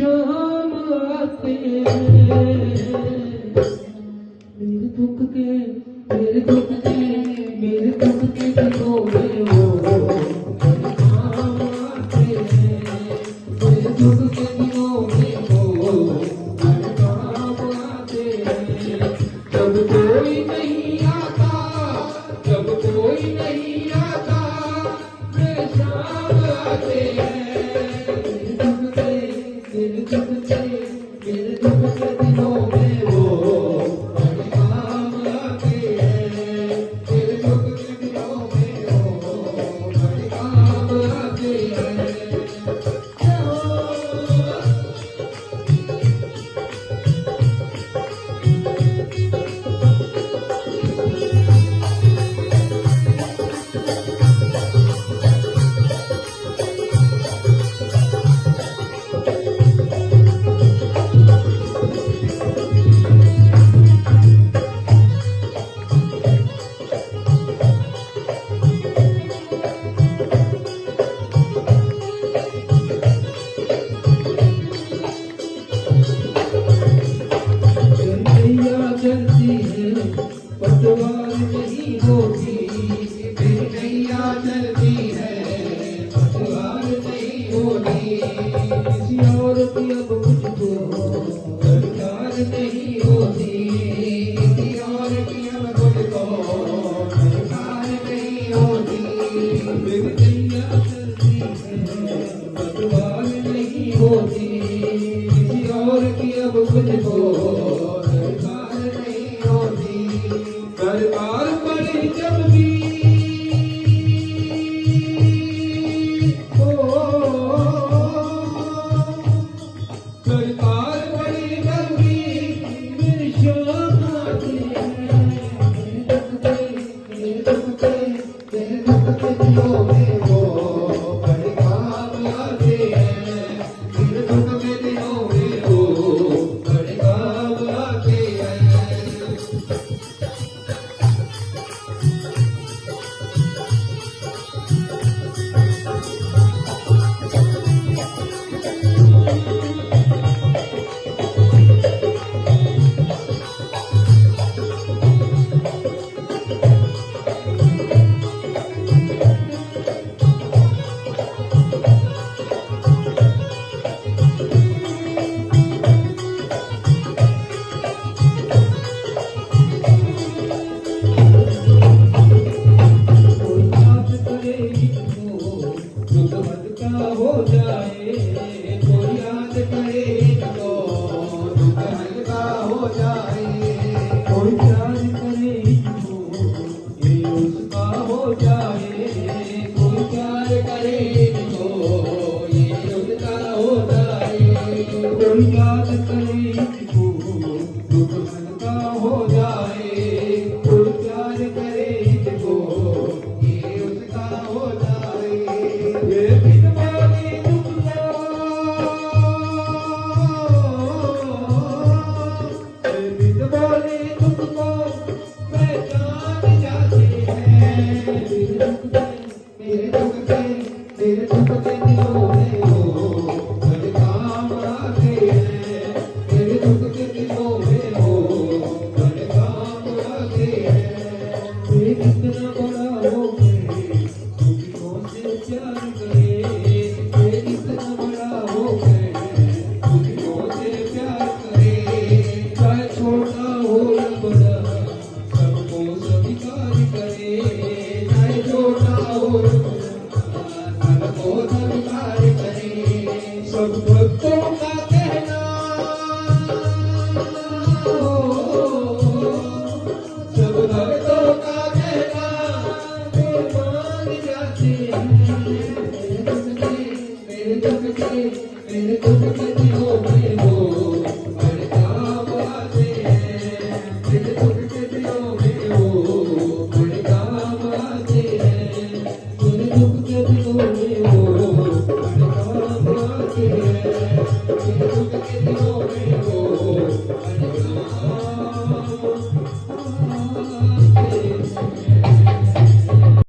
शाम आते हैं। मेरे दुख के मेरे दुख के मेरे दुख के दिनों में वो बड़े काम आते हैं। मेरे दुख के दिनों में वो बड़े काम आते हैं। जब कोई नहीं आता, जब कोई नहीं आता, मेरे शाम आते हैं। मेरे दुख के मेरे दुख के दिनों में वो बड़े काम आते हैं। मेरे दुख के दिनों में वो बड़े काम आते हैं। चलती है पतवार नहीं होती, फिर नैया चलती है पतवार नहीं होती। किसी और की अब मुझको दरकार नहीं होती, किसी और की अब मुझको दरकार नहीं होती। फिर नैया चलती है पतवार नहीं होती, किसी और की अब मुझको दरकार पड़े जब भी दरकार पड़े जब भी मेरे शाम आते हैं। मेरे दुख के मेरे दुख के दिनों में वो बड़े काम आते हैं। मेरे दुख के दिनों में वो बड़े काम आते हैं। हो जाए कोई याद करे तो दुख हल्का हो जाए। कोई प्यार करे तो ये उसका हो जाए। कोई प्यार करे तो ये उसका हो जाए। कोई याद करे तो दुख हल्का हो जाए। कोई प्यार करे तो ये उसका हो जाए। ये मेरे दुख के दिनों में वो बड़े काम आते हैं। मेरे दुख के दिनों में वो बड़े काम आते हैं। ये कितना बड़ा हो गए तुझको से प्यार करे। ये कितना बड़ा हो गए तुझको से प्यार करे। चाहे छोटा हो या बड़ा सबको स्वीकार करे। चाहे छोटा हो सबको स्वीकार करे। सब भक्तों का कहना सब भक्तों का कहना वे मान जाते हैं। मेरे दुख के दिनों में वो बड़े काम आते हैं। मेरे दुख के दिनों में वो बड़े काम आते हैं। मेरे दुख के दिनों में